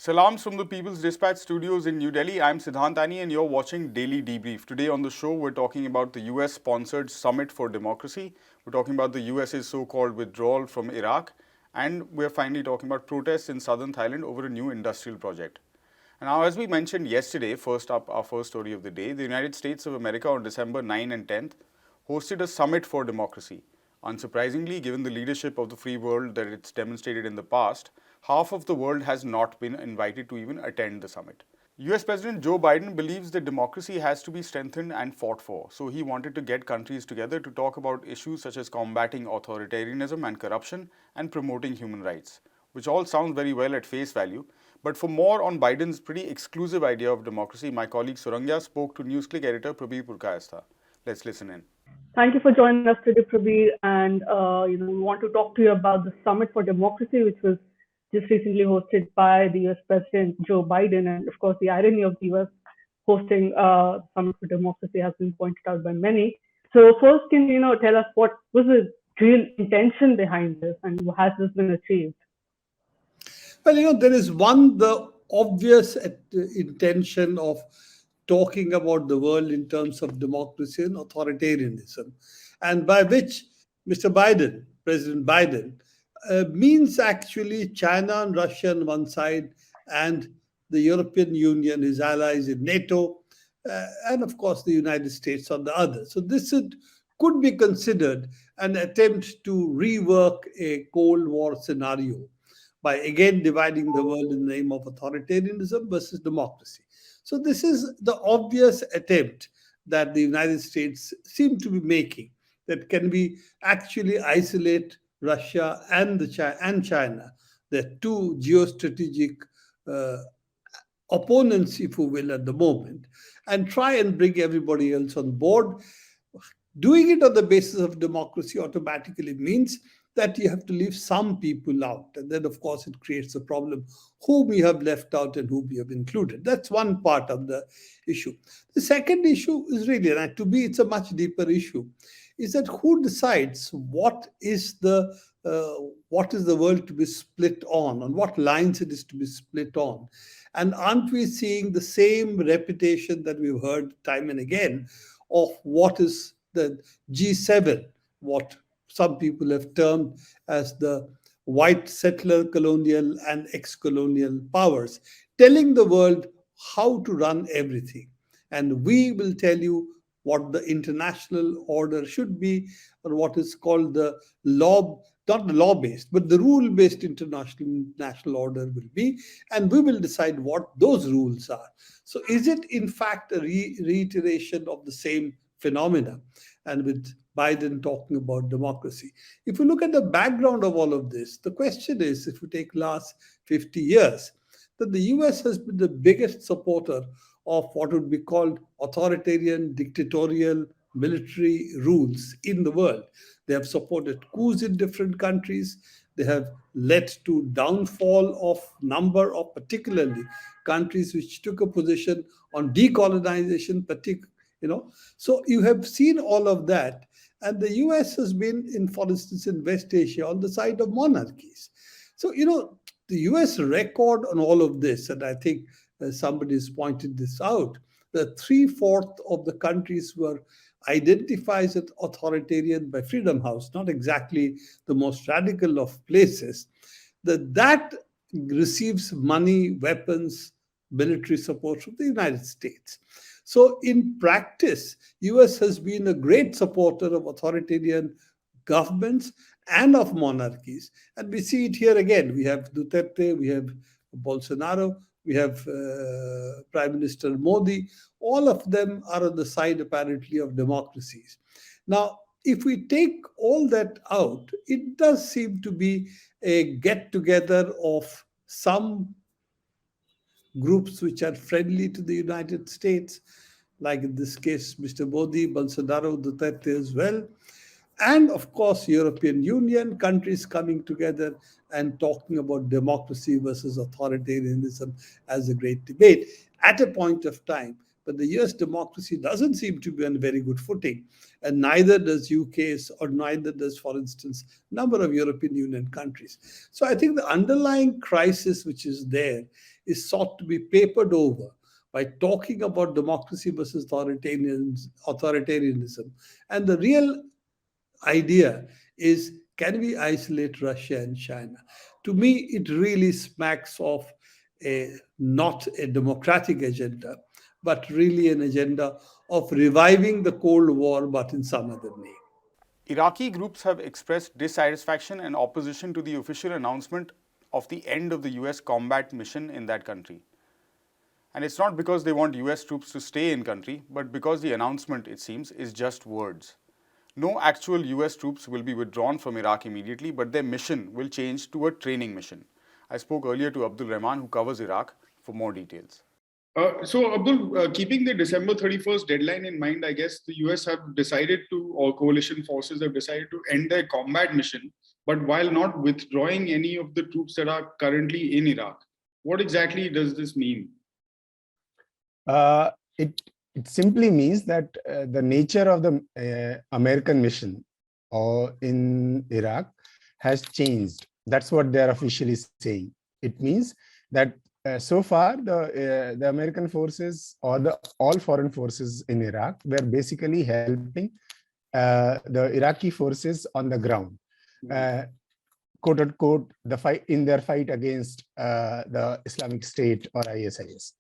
Salams from the People's Dispatch studios in New Delhi. I'm Siddhantani and you're watching Daily Debrief. Today on the show, we're talking about the US-sponsored Summit for Democracy. We're talking about the US's so-called withdrawal from Iraq. And we're finally talking about protests in southern Thailand over a new industrial project. And now, as we mentioned yesterday, first up, our first story of the day, the United States of America on December 9 and 10th hosted a Summit for Democracy. Unsurprisingly, given the leadership of the free world that it's demonstrated in the past, half of the world has not been invited to even attend the summit. US President Joe Biden believes that democracy has to be strengthened and fought for, so he wanted to get countries together to talk about issues such as combating authoritarianism and corruption and promoting human rights, which all sounds very well at face value. But for more on Biden's pretty exclusive idea of democracy, my colleague Surangya spoke to NewsClick editor Prabir Purkayastha. Let's listen in. Thank you for joining us today, Prabir. And we want to talk to you about the Summit for Democracy, which was just recently hosted by the US President Joe Biden. And of course, the irony of the US hosting Summit for Democracy has been pointed out by many. So first, can you tell us what was the real intention behind this, and has this been achieved? Well, there is the obvious intention of talking about the world in terms of democracy and authoritarianism, and by which Mr. Biden, President Biden, means actually China and Russia on one side and the European Union, his allies in NATO, and of course the United States on the other. So this could be considered an attempt to rework a Cold War scenario by again dividing the world in the name of authoritarianism versus democracy. So this is the obvious attempt that the United States seem to be making, that can we actually isolate Russia and China, the two geostrategic opponents, if you will, at the moment, and try and bring everybody else on board. Doing it on the basis of democracy automatically means that you have to leave some people out. And then, of course, it creates a problem whom we have left out and whom we have included. That's one part of the issue. The second issue is really, and to me, it's a much deeper issue, is that who decides what is the world to be split on what lines it is to be split on. And aren't we seeing the same reputation that we've heard time and again of what is the G7, what some people have termed as the white settler colonial and ex-colonial powers, telling the world how to run everything. And we will tell you what the international order should be, or what is called the law, not the law-based, but the rule-based international order will be, and we will decide what those rules are. So is it in fact a reiteration of the same phenomena? And with Biden talking about democracy. If you look at the background of all of this, the question is, if you take last 50 years, that the US has been the biggest supporter of what would be called authoritarian, dictatorial, military rules in the world. They have supported coups in different countries. They have led to downfall of number of particularly countries which took a position on decolonization, So you have seen all of that. And the US has been, for instance, in West Asia on the side of monarchies. So, the US record on all of this, and I think somebody has pointed this out, that 3/4 of the countries were identified as authoritarian by Freedom House, not exactly the most radical of places, that receives money, weapons, military support from the United States. So in practice, US has been a great supporter of authoritarian governments and of monarchies. And we see it here again. We have Duterte, we have Bolsonaro, we have Prime Minister Modi. All of them are on the side, apparently, of democracies. Now, if we take all that out, it does seem to be a get-together of some groups which are friendly to the United States, like in this case, Mr. Modi, Bolsonaro, Duterte as well. And of course, European Union countries coming together and talking about democracy versus authoritarianism as a great debate at a point of time. But the US democracy doesn't seem to be on a very good footing, and neither does UK's, or neither does, for instance, number of European Union countries. So I think the underlying crisis which is there is sought to be papered over by talking about democracy versus authoritarianism. And the real idea is, can we isolate Russia and China? To me, it really smacks of not a democratic agenda, but really an agenda of reviving the Cold War, but in some other name. Iraqi groups have expressed dissatisfaction and opposition to the official announcement of the end of the US combat mission in that country. And it's not because they want US troops to stay in country, but because the announcement, it seems, is just words. No actual US troops will be withdrawn from Iraq immediately, but their mission will change to a training mission. I spoke earlier to Abdul Rahman, who covers Iraq, for more details. So, Abdul, keeping the December 31st deadline in mind, I guess the US have decided to, or coalition forces have decided to end their combat mission, but while not withdrawing any of the troops that are currently in Iraq. What exactly does this mean? It simply means that the nature of the American mission or in Iraq has changed. That's what they're officially saying. It means that so far the American forces or all foreign forces in Iraq were basically helping the Iraqi forces on the ground, quote unquote, their fight against the Islamic State or ISIS.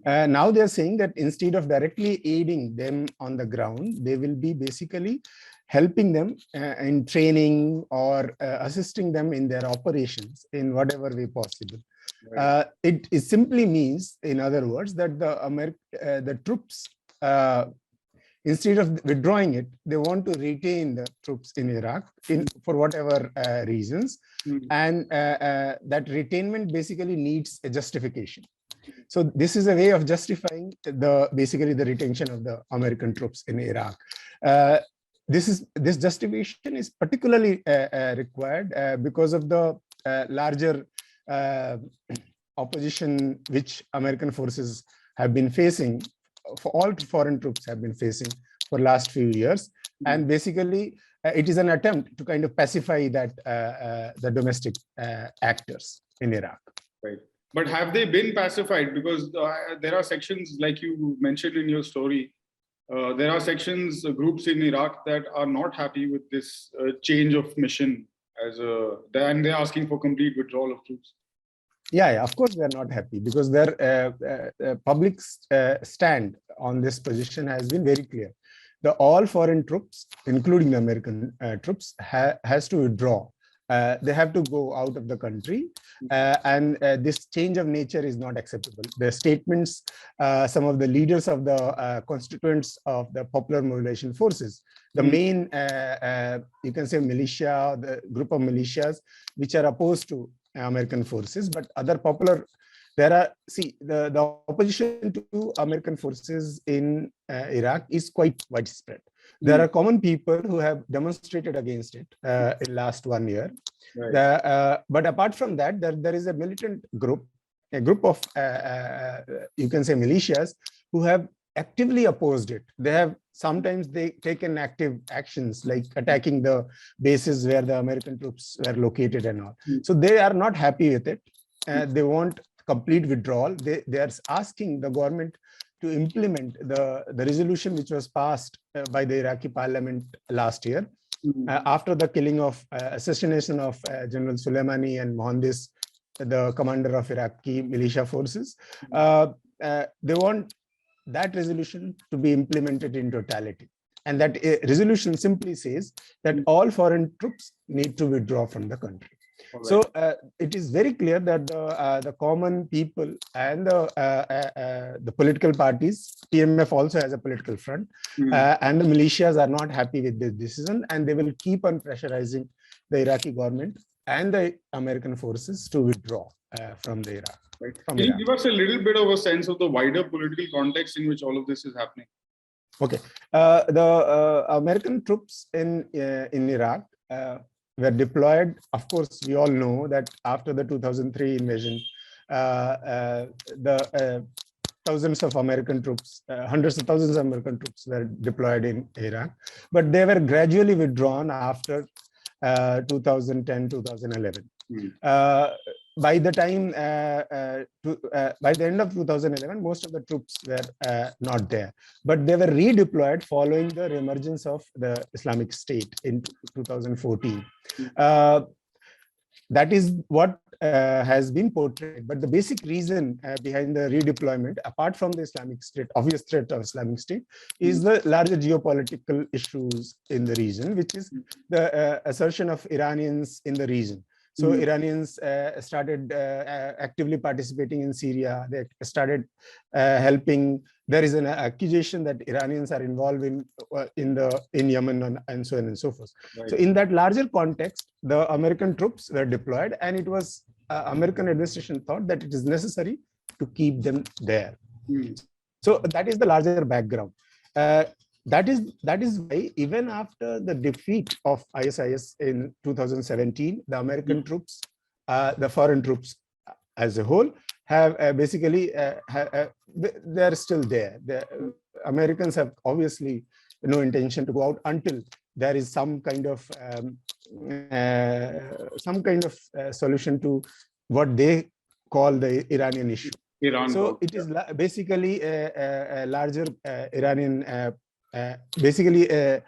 Now they're saying that instead of directly aiding them on the ground, they will be basically helping them in training or assisting them in their operations in whatever way possible. Right. It simply means, in other words, that the troops, instead of withdrawing it, they want to retain the troops in Iraq for whatever reasons. And that retainment basically needs a justification. So this is a way of justifying basically the retention of the American troops in Iraq. This justification is particularly required because of the larger opposition which American forces have been facing, for all foreign troops have been facing for last few years. And basically it is an attempt to kind of pacify that the domestic actors in Iraq. Right. But have they been pacified? Because there are sections, like you mentioned in your story, there are sections, groups in Iraq that are not happy with this change of mission, and they're asking for complete withdrawal of troops. Yeah, of course they're not happy, because their public stand on this position has been very clear. All foreign troops, including the American troops, has to withdraw. They have to go out of the country, and this change of nature is not acceptable. The statements, some of the leaders of the constituents of the Popular Mobilization Forces, the main, you can say, militia, the group of militias which are opposed to American forces, but other popular, the opposition to American forces in Iraq is quite widespread. There are common people who have demonstrated against it in last 1 year. Right. But apart from that, there is a militant group, a group of, you can say, militias who have actively opposed it. Sometimes they taken active actions like attacking the bases where the American troops were located and all. So they are not happy with it. They want complete withdrawal. They are asking the government to implement the resolution which was passed by the Iraqi parliament last year after the killing of assassination of General Soleimani and Mohandes, the commander of Iraqi militia forces. They want that resolution to be implemented in totality. And that resolution simply says that all foreign troops need to withdraw from the country. Right. So it is very clear that the common people and the political parties, PMF also has a political front, and the militias are not happy with this decision, and they will keep on pressurizing the Iraqi government and the American forces to withdraw from the Iraq. Right. Can you give us a little bit of a sense of the wider political context in which all of this is happening? Okay, the American troops in Iraq were deployed. Of course, we all know that after the 2003 invasion, thousands of American troops, hundreds of thousands of American troops were deployed in Iraq, but they were gradually withdrawn after 2010, 2011. by the time by the end of 2011, most of the troops were not there, but they were redeployed following the emergence of the Islamic State in 2014. That is what has been portrayed. But the basic reason behind the redeployment, apart from the Islamic State, obvious threat of Islamic State, is the larger geopolitical issues in the region, which is the assertion of Iranians in the region. So Iranians started actively participating in Syria. They started helping. There is an accusation that Iranians are involved in Yemen and so on and so forth. Right. So in that larger context, the American troops were deployed, and it was American administration thought that it is necessary to keep them there. So that is the larger background. That is why even after the defeat of ISIS in 2017, the American troops, the foreign troops as a whole, have basically they're still there. The Americans have obviously no intention to go out until there is some kind of solution to what they call the Iranian issue. So it is basically a larger Iranian. The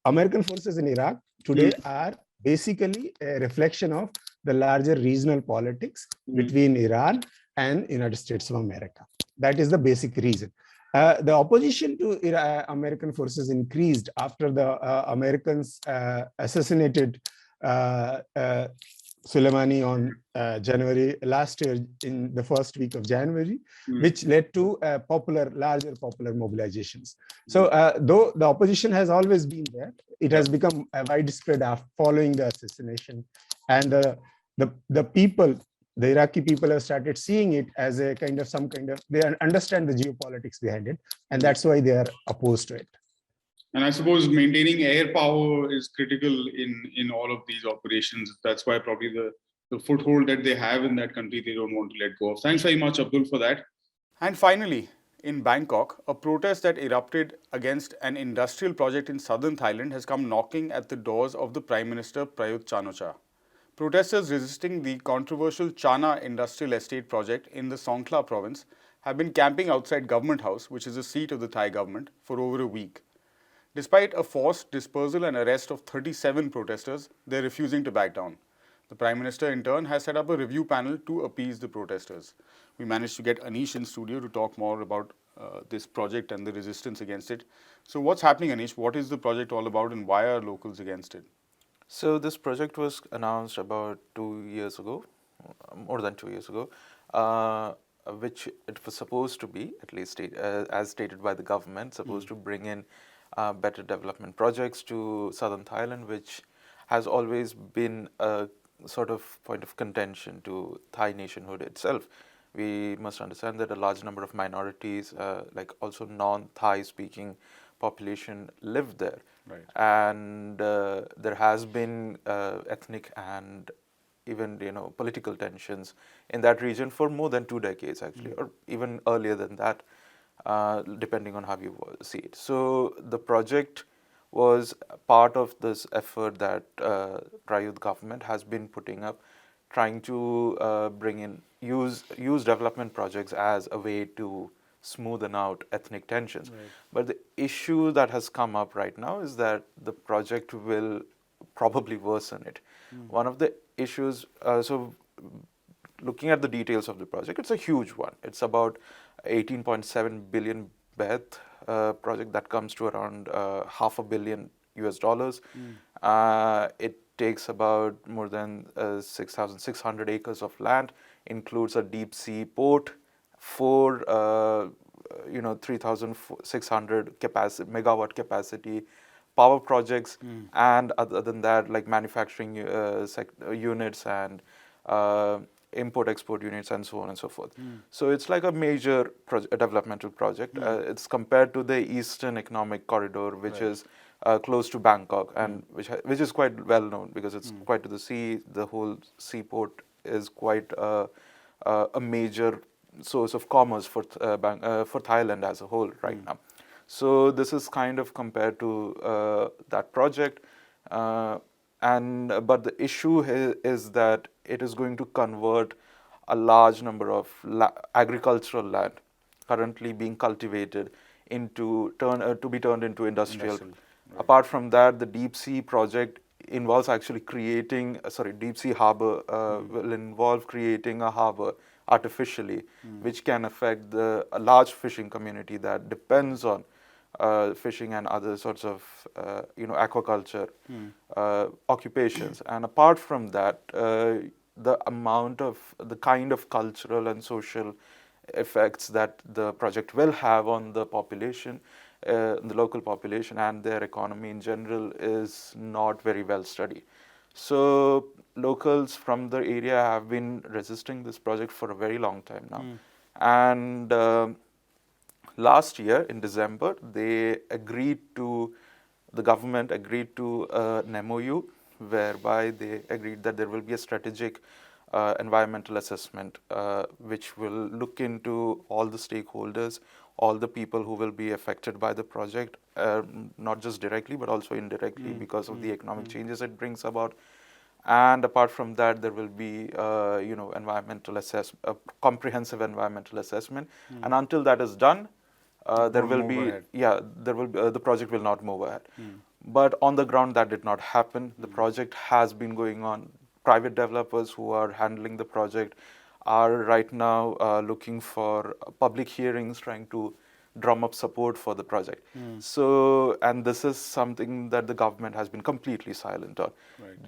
American forces in Iraq today are basically a reflection of the larger regional politics between Iran and United States of America. That is the basic reason. The opposition to American forces increased after the Americans assassinated Soleimani on January last year, in the first week of January, which led to larger popular mobilizations. So though the opposition has always been there, it has become widespread following the assassination, and the people, the Iraqi people, have started seeing it as a they understand the geopolitics behind it, and that's why they are opposed to it. And I suppose maintaining air power is critical in all of these operations. That's why probably the foothold that they have in that country, they don't want to let go of. Thanks very much, Abdul, for that. And finally, in Bangkok, a protest that erupted against an industrial project in southern Thailand has come knocking at the doors of the Prime Minister Prayut Chan-o-cha. Protesters resisting the controversial Chana Industrial Estate project in the Songkhla province have been camping outside Government House, which is the seat of the Thai government, for over a week. Despite a forced dispersal and arrest of 37 protesters, they are refusing to back down. The Prime Minister, in turn, has set up a review panel to appease the protesters. We managed to get Anish in studio to talk more about this project and the resistance against it. So what's happening, Anish? What is the project all about, and why are locals against it? So this project was announced about 2 years ago, more than 2 years ago, which it was supposed to be, at least as stated by the government, supposed to bring in better development projects to southern Thailand, which has always been a sort of point of contention to Thai nationhood itself. We must understand that a large number of minorities, like also non-Thai speaking population, live there. Right. And there has been ethnic and even political tensions in that region for more than 2 decades actually, or even earlier than that, depending on how you see it. So the project was part of this effort that Prayut government has been putting up, trying to use development projects as a way to smoothen out ethnic tensions. Right. But the issue that has come up right now is that the project will probably worsen it. One of the issues, so looking at the details of the project, it's a huge one. It's about 18.7 billion baht project that comes to around $500 million US. It takes about more than 6,600 acres of land, includes a deep sea port, 3,600 megawatt capacity power projects, and other than that, like manufacturing units and import-export units and so on and so forth. So it's like a major developmental project. It's compared to the Eastern Economic Corridor, which is close to Bangkok, and which is quite well known because it's quite to the sea. The whole seaport is quite a major source of commerce for Thailand as a whole right now. So this is kind of compared to that project. but the issue is that it is going to convert a large number of agricultural land currently being cultivated to be turned into industrial. Apart from that, the deep sea project involves actually creating deep sea harbor will involve creating a harbor artificially, which can affect a large fishing community that depends on fishing and other sorts of aquaculture occupations. And apart from that, the kind of cultural and social effects that the project will have on the population, the local population and their economy in general is not very well studied. So locals from the area have been resisting this project for a very long time now. And last year in December, the government agreed to an MOU whereby they agreed that there will be a strategic environmental assessment which will look into all the stakeholders, all the people who will be affected by the project, not just directly but also indirectly because of the economic changes it brings about. And apart from that, there will be environmental comprehensive environmental assessment. And until that is done, the project will not move ahead. But on the ground, that did not happen. The project has been going on. Private developers who are handling the project are right now looking for public hearings, trying to drum up support for the project. So, and this is something that the government has been completely silent on.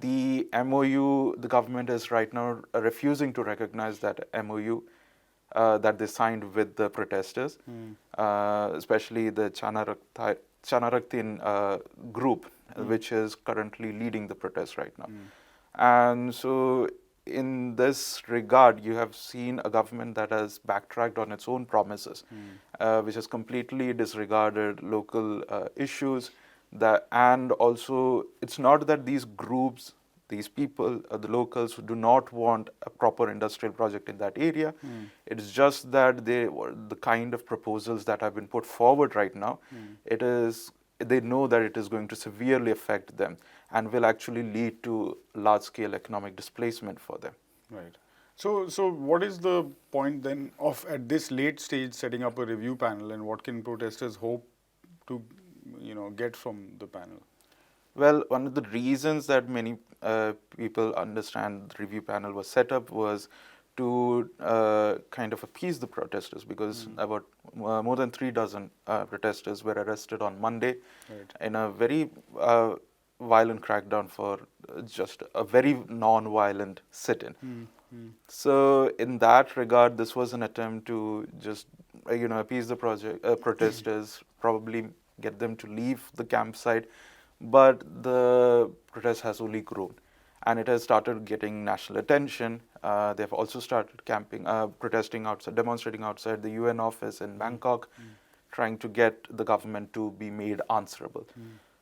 The MOU, the government is right now refusing to recognize that MOU that they signed with the protesters, especially the Chanaraktin group, which is currently leading the protests right now. And so in this regard, you have seen a government that has backtracked on its own promises, which has completely disregarded local issues. And also, it's not that these groups, these people, the locals who do not want a proper industrial project in that area. It's just that the kind of proposals that have been put forward right now, they know that it is going to severely affect them and will actually lead to large-scale economic displacement for them. Right. So what is the point then of, at this late stage, setting up a review panel, and what can protesters hope to, get from the panel? Well, one of the reasons that many people understand the review panel was set up was to kind of appease the protesters, because about more than 36 protesters were arrested on Monday in a very violent crackdown for just a very non-violent sit-in. So in that regard, this was an attempt to just appease the protesters, probably get them to leave the campsite. But the protest has only grown, and it has started getting national attention. They have also started demonstrating outside the UN office in Bangkok, trying to get the government to be made answerable.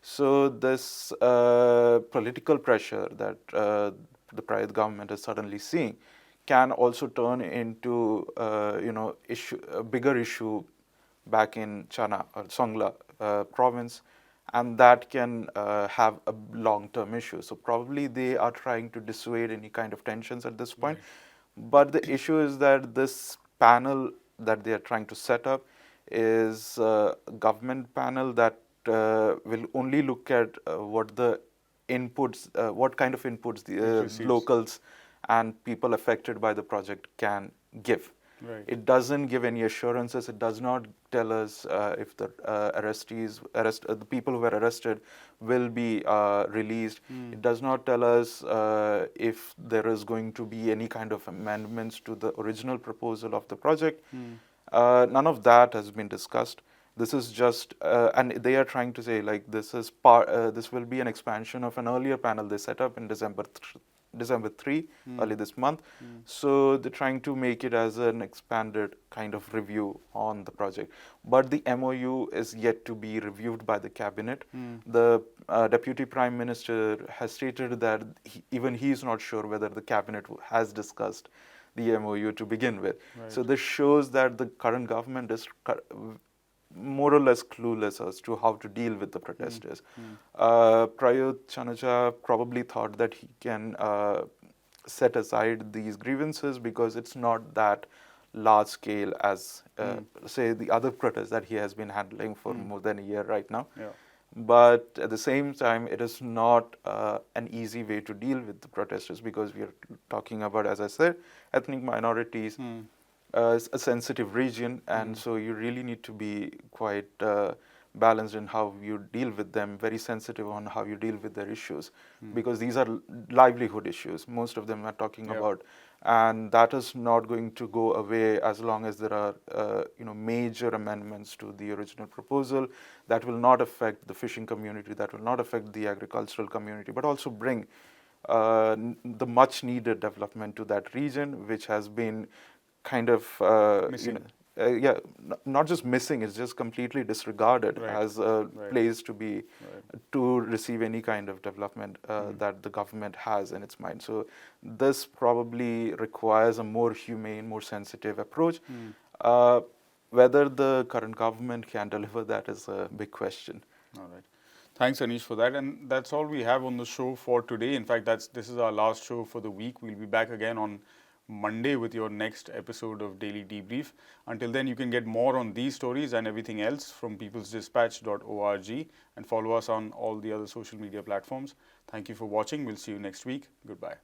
So this political pressure that the private government is suddenly seeing can also turn into a bigger issue back in Chana or Songla province, and that can have a long-term issue. So probably they are trying to dissuade any kind of tensions at this point. But the issue is that this panel that they are trying to set up is a government panel that will only look at what kind of inputs the locals and people affected by the project can give. It doesn't give any assurances. It does not tell us if the the people who were arrested will be released. It does not tell us if there is going to be any kind of amendments to the original proposal of the project. None of that has been discussed. This is just, and they are trying to say this will be an expansion of an earlier panel they set up in December 3, early this month. So they're trying to make it as an expanded kind of review on the project. But the MOU is yet to be reviewed by the cabinet. The Deputy Prime Minister has stated that even he is not sure whether the cabinet has discussed the MOU to begin with. So this shows that the current government is more or less clueless as to how to deal with the protesters. Prayut Chan-o-cha probably thought that he can set aside these grievances because it's not that large scale as, say, the other protests that he has been handling for more than a year right now. Yeah. But at the same time, it is not an easy way to deal with the protesters because we are talking about, as I said, ethnic minorities, a sensitive region, and so you really need to be quite balanced in how you deal with them, very sensitive on how you deal with their issues, because these are livelihood issues. Most of them are talking about, and that is not going to go away as long as there are major amendments to the original proposal that will not affect the fishing community, that will not affect the agricultural community, but also bring the much needed development to that region, which has been kind of Missing. not just missing, it's just completely disregarded as a place to be to receive any kind of development that the government has in its mind. So this probably requires a more humane, more sensitive approach. Whether the current government can deliver that is a big question. All right. Thanks, Anish, for that. And that's all we have on the show for today. In fact, this is our last show for the week. We'll be back again on Monday with your next episode of Daily Debrief. Until then, you can get more on these stories and everything else from peoplesdispatch.org and follow us on all the other social media platforms. Thank you for watching. We'll see you next week. Goodbye.